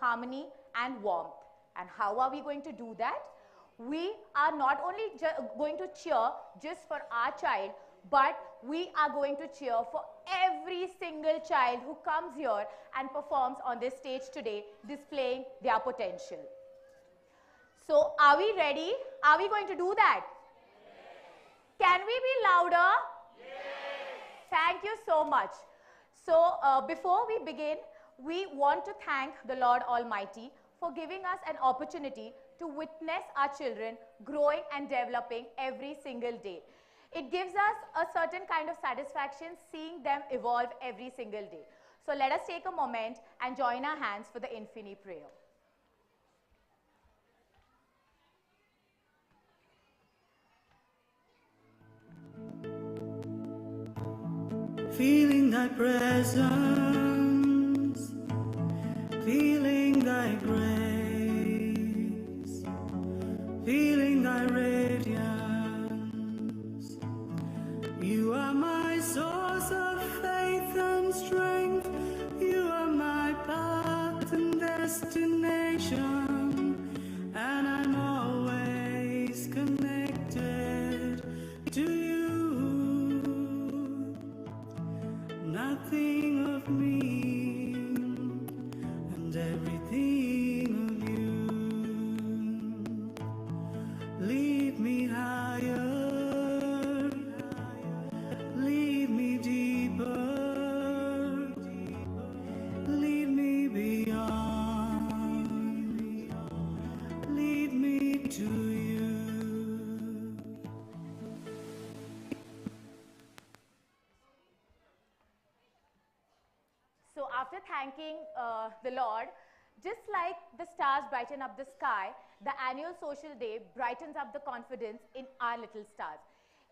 harmony and warmth. And how are we going to do that? We are not only going to cheer just for our child, but we are going to cheer for every single child who comes here and performs on this stage today, displaying their potential. So are we ready? Are we going to do that? Yes. Can we be louder? Yes. Thank you so much. So before we begin, we want to thank the Lord Almighty for giving us an opportunity to witness our children growing and developing every single day. It gives us a certain kind of satisfaction seeing them evolve every single day. So let us take a moment and join our hands for the Infini prayer. Feeling thy presence, feeling thy grace, feeling thy radiance. You are my source of faith and strength. You are my path and destination, and I'm always connected to you. Nothing of me and everything of you. Lead me higher, lead me deeper, lead me beyond, lead me to you. So after thanking the Lord, just like the stars brighten up the sky, the annual social day brightens up the confidence in our little stars.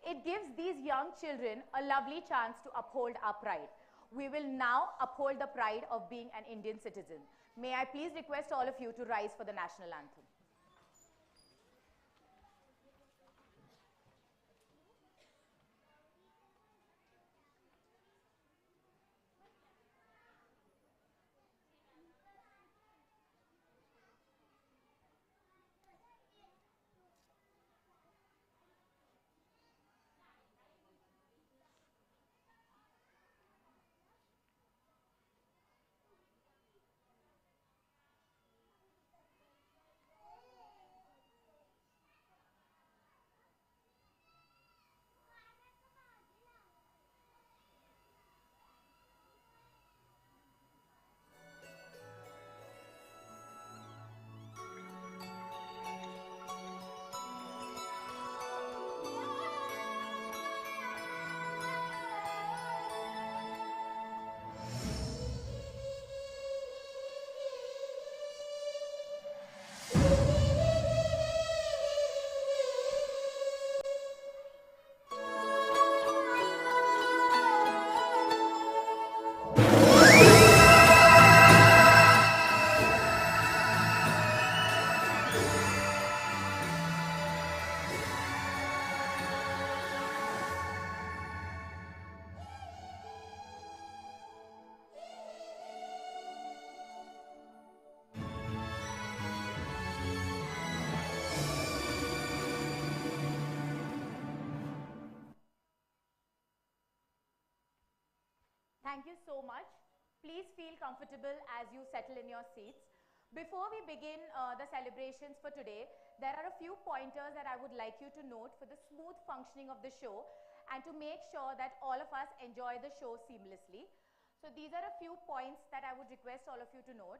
It gives these young children a lovely chance to uphold our pride. We will now uphold the pride of being an Indian citizen. May I please request all of you to rise for the national anthem. Thank you so much. Please feel comfortable as you settle in your seats. Before we begin the celebrations for today, there are a few pointers that I would like you to note for the smooth functioning of the show and to make sure that all of us enjoy the show seamlessly. So these are a few points that I would request all of you to note.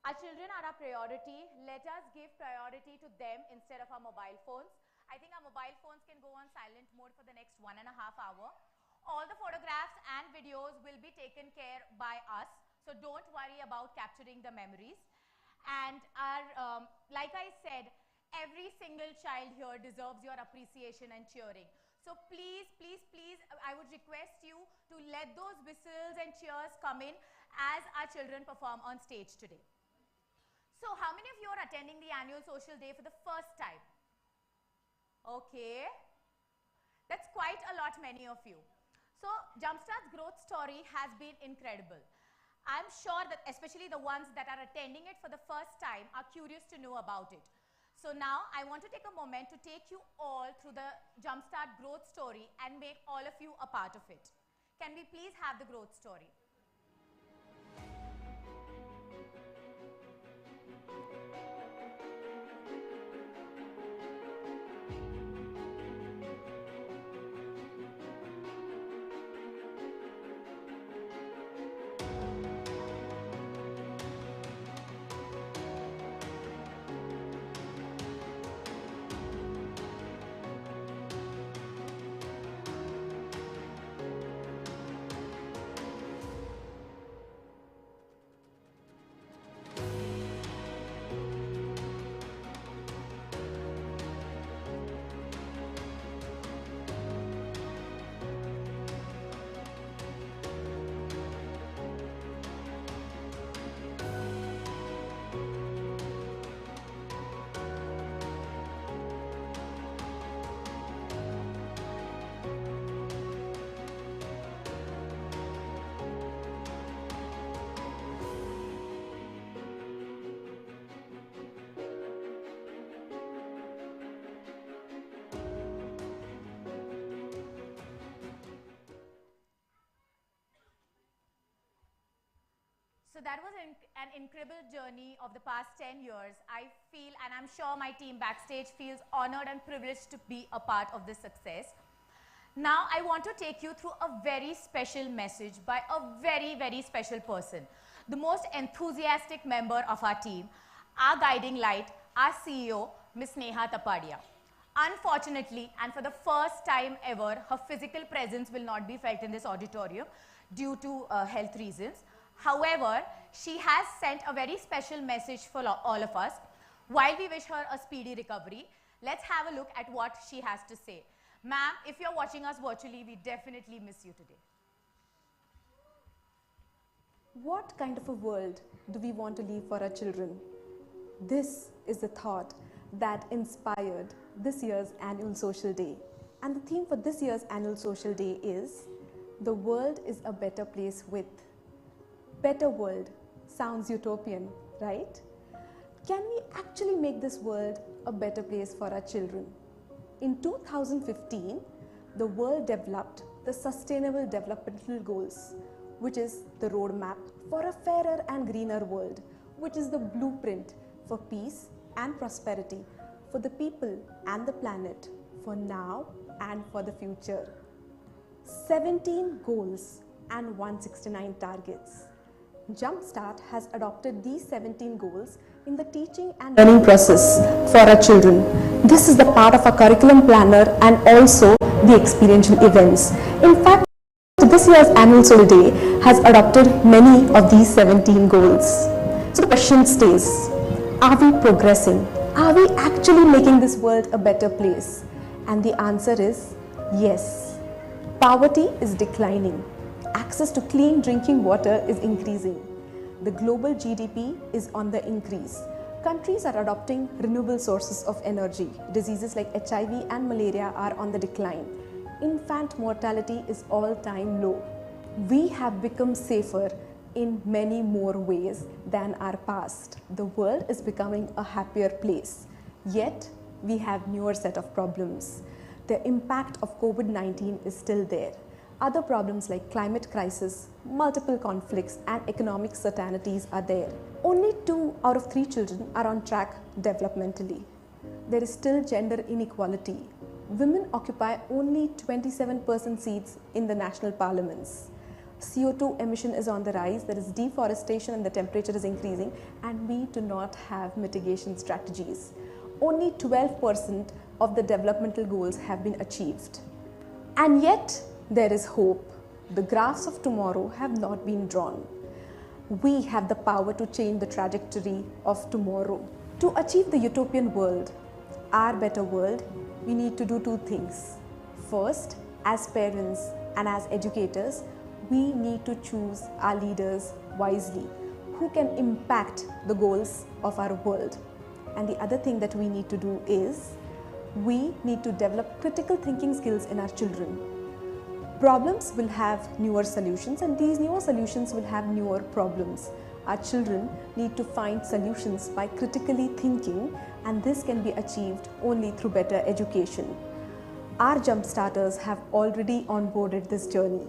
Our children are our priority. Let us give priority to them instead of our mobile phones. I think our mobile phones can go on silent mode for the next 1.5 hours. All the photographs and videos will be taken care by us, so don't worry about capturing the memories. And like I said, every single child here deserves your appreciation and cheering. So please, please, please, I would request you to let those whistles and cheers come in as our children perform on stage today. So how many of you are attending the annual social day for the first time? Okay, that's quite a lot, many of you. So Jumpstart's growth story has been incredible. I'm sure that especially the ones that are attending it for the first time are curious to know about it. So now I want to take a moment to take you all through the Jumpstart growth story and make all of you a part of it. Can we please have the growth story? So that was an incredible journey of the past 10 years. I feel, and I'm sure my team backstage feels honored and privileged to be a part of this success. Now I want to take you through a very special message by a very, very special person, the most enthusiastic member of our team, our guiding light, our CEO, Ms. Neha Tapadia. Unfortunately, and for the first time ever, her physical presence will not be felt in this auditorium due to health reasons. However, she has sent a very special message for all of us. While we wish her a speedy recovery, let's have a look at what she has to say. Ma'am, if you're watching us virtually, we definitely miss you today. What kind of a world do we want to leave for our children? This is the thought that inspired this year's annual social day. And the theme for this year's annual social day is, the world is a better place with. Better world sounds utopian, right? Can we actually make this world a better place for our children? In 2015, the world developed the Sustainable Developmental Goals, which is the roadmap for a fairer and greener world, which is the blueprint for peace and prosperity for the people and the planet, for now and for the future. 17 goals and 169 targets. Jumpstart has adopted these 17 goals in the teaching and learning process for our children. This is the part of our curriculum planner and also the experiential events. In fact, this year's annual social day has adopted many of these 17 goals. So the question stays, are we progressing? Are we actually making this world a better place? And the answer is yes. Poverty is declining. Access to clean drinking water is increasing. The global GDP is on the increase. Countries are adopting renewable sources of energy. Diseases like HIV and malaria are on the decline. Infant mortality is all-time low. We have become safer in many more ways than our past. The world is becoming a happier place. Yet, we have newer set of problems. The impact of COVID-19 is still there. Other problems like climate crisis, multiple conflicts and economic certainties are there. Only 2 out of 3 children are on track developmentally. There is still gender inequality. Women occupy only 27% seats in the national parliaments. CO2 emission is on the rise, there is deforestation and the temperature is increasing, and we do not have mitigation strategies. Only 12% of the developmental goals have been achieved. And yet, there is hope. The graphs of tomorrow have not been drawn. We have the power to change the trajectory of tomorrow. To achieve the utopian world, our better world, we need to do 2 things. First, as parents and as educators, we need to choose our leaders wisely, who can impact the goals of our world. And the other thing that we need to do is, we need to develop critical thinking skills in our children. Problems will have newer solutions, and these newer solutions will have newer problems. Our children need to find solutions by critically thinking, and this can be achieved only through better education. Our Jumpstarters have already onboarded this journey.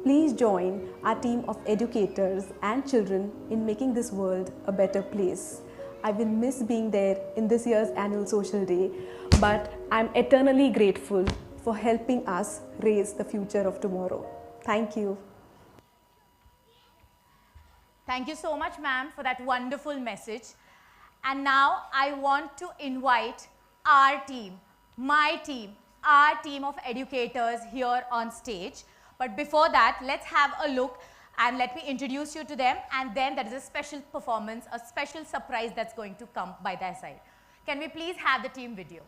Please join our team of educators and children in making this world a better place. I will miss being there in this year's annual social day, but I'm eternally grateful for helping us raise the future of tomorrow. Thank you. Thank you so much, ma'am, for that wonderful message. And now I want to invite our team, my team, our team of educators here on stage. But before that, let's have a look and let me introduce you to them, and then there is a special performance, a special surprise that's going to come by their side. Can we please have the team video?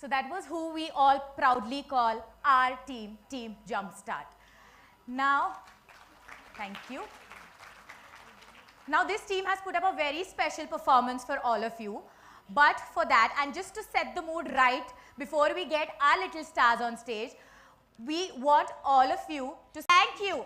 So that was who we all proudly call our team, Team Jumpstart. Now, thank you. Now this team has put up a very special performance for all of you. But for that, and just to set the mood right before we get our little stars on stage, we want all of you to thank you